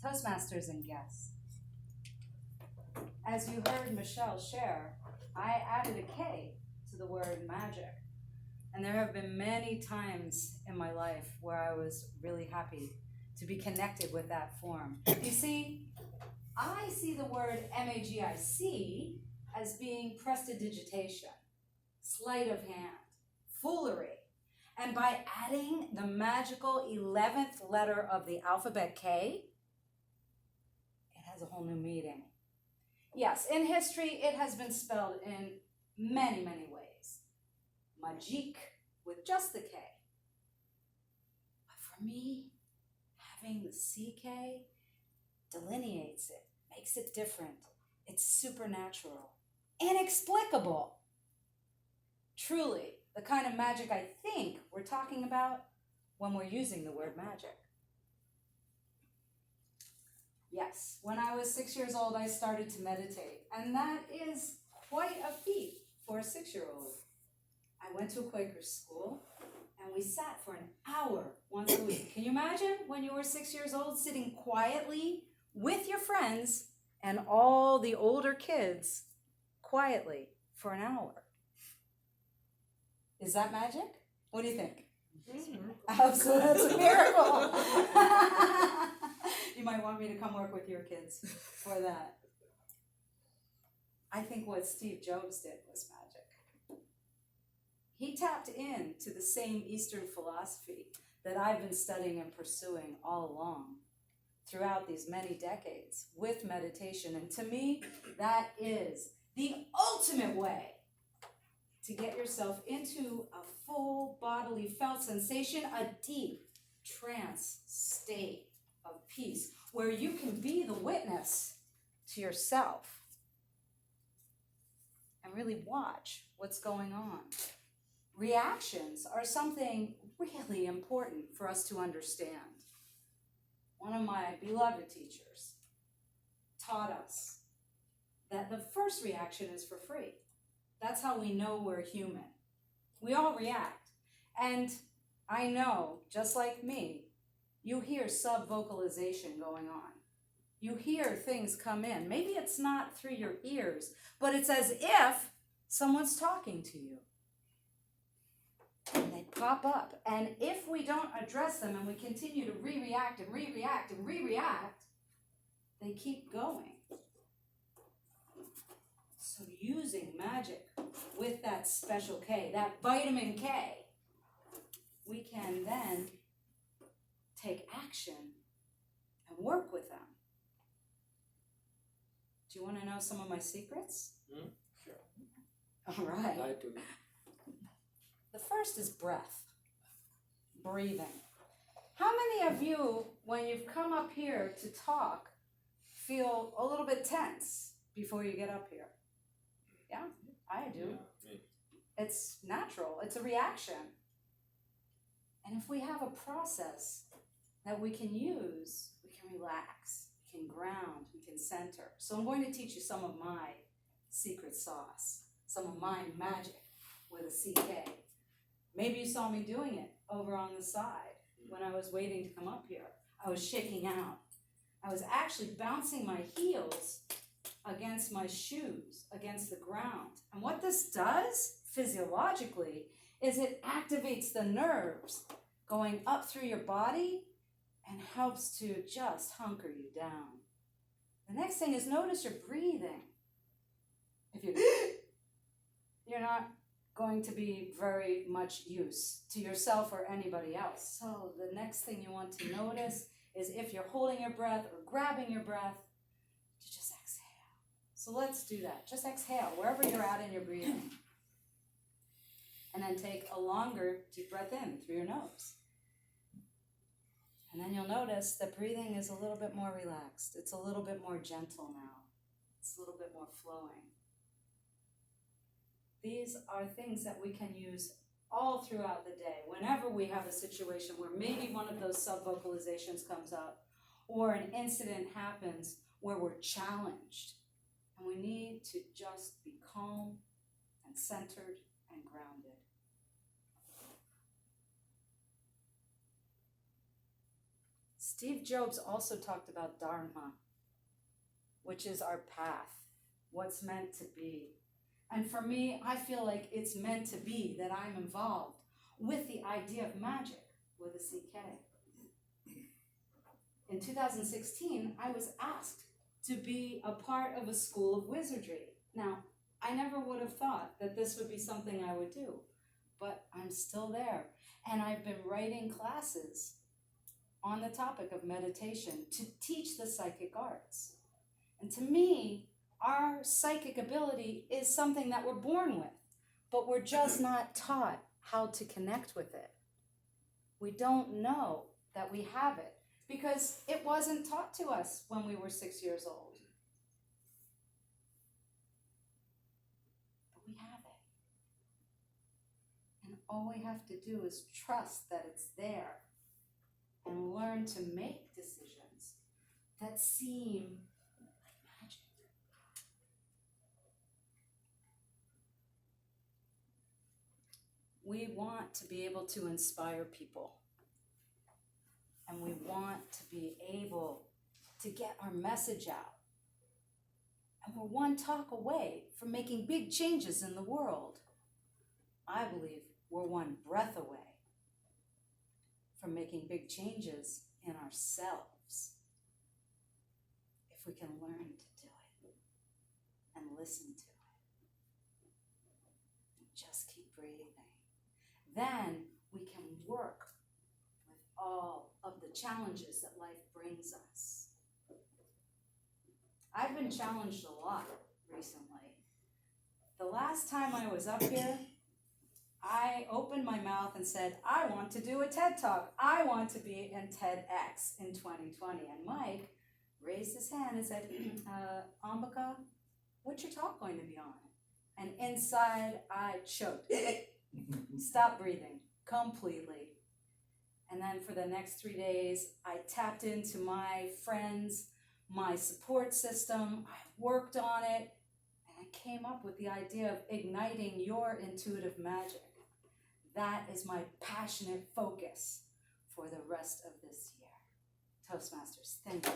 Toastmasters and guests. As you heard Michelle share, I added a K to the word magic. And there have been many times in my life where I was really happy to be connected with that form. You see, I see the word Magic as being prestidigitation, sleight of hand, foolery. And by adding the magical 11th letter of the alphabet K, it has a whole new meaning. Yes, in history, it has been spelled in many, many ways. Magick with just the K. But for me, having the CK delineates it, makes it different. It's supernatural, inexplicable. Truly, the kind of magic I think we're talking about when we're using the word magic. Yes, when I was 6 years old, I started to meditate, and that is quite a feat for a 6-year-old. I went to a Quaker school, and we sat for an hour once a week. Can you imagine when you were 6 years old, sitting quietly with your friends and all the older kids quietly for an hour? Is that magic? What do you think? Absolutely, it's a miracle. You might want me to come work with your kids for that. I think what Steve Jobs did was magic. He tapped into the same Eastern philosophy that I've been studying and pursuing all along throughout these many decades with meditation. And to me, that is the ultimate way to get yourself into a full bodily felt sensation, a deep trance state of peace where you can be the witness to yourself and really watch what's going on. Reactions are something really important for us to understand. One of my beloved teachers taught us that the first reaction is for free. That's how we know we're human. We all react. And I know, just like me, you hear sub-vocalization going on. You hear things come in. Maybe it's not through your ears, but it's as if someone's talking to you. And they pop up. And if we don't address them and we continue to re-react and re-react and re-react, they keep going. So using magic with that special K, that vitamin K, we can then take action and work with them. Do you want to know some of my secrets? Sure. All right. I do. The first is breath, breathing. How many of you, when you've come up here to talk, feel a little bit tense before you get up here? Yeah, I do. Yeah, me. It's natural. It's a reaction. And if we have a process that we can use, we can relax, we can ground, we can center. So I'm going to teach you some of my secret sauce, some of my magic with a CK. Maybe you saw me doing it over on the side when I was waiting to come up here. I was shaking out. I was actually bouncing my heels against my shoes, against the ground. And what this does physiologically is it activates the nerves going up through your body and helps to just hunker you down. The next thing is notice your breathing. If you're not going to be very much use to yourself or anybody else. So the next thing you want to notice is if you're holding your breath or grabbing your breath, to just exhale. So let's do that. Just exhale wherever you're at in your breathing. And then take a longer deep breath in through your nose. And then you'll notice that breathing is a little bit more relaxed. It's a little bit more gentle now. It's a little bit more flowing. These are things that we can use all throughout the day. Whenever we have a situation where maybe one of those sub-vocalizations comes up or an incident happens where we're challenged and we need to just be calm and centered and grounded. Steve Jobs also talked about Dharma, which is our path, what's meant to be. And for me, I feel like it's meant to be that I'm involved with the idea of magic with a CK. In 2016, I was asked to be a part of a school of wizardry. Now, I never would have thought that this would be something I would do, but I'm still there. And I've been writing classes on the topic of meditation to teach the psychic arts. And to me, our psychic ability is something that we're born with, but we're just not taught how to connect with it. We don't know that we have it because it wasn't taught to us when we were 6 years old. But we have it. And all we have to do is trust that it's there and learn to make decisions that seem like magic. We want to be able to inspire people. And we want to be able to get our message out. And we're one talk away from making big changes in the world. I believe we're one breath away from making big changes in ourselves. If we can learn to do it and listen to it. And just keep breathing. Then we can work with all of the challenges that life brings us. I've been challenged a lot recently. The last time I was up here, I opened my mouth and said, I want to do a TED Talk. I want to be in TEDx in 2020. And Mike raised his hand and said, Ambika, what's your talk going to be on? And inside I choked. Stop breathing completely. And then for the next 3 days, I tapped into my friends, my support system. I worked on it, and I came up with the idea of igniting your intuitive magic. That is my passionate focus for the rest of this year. Toastmasters, thank you.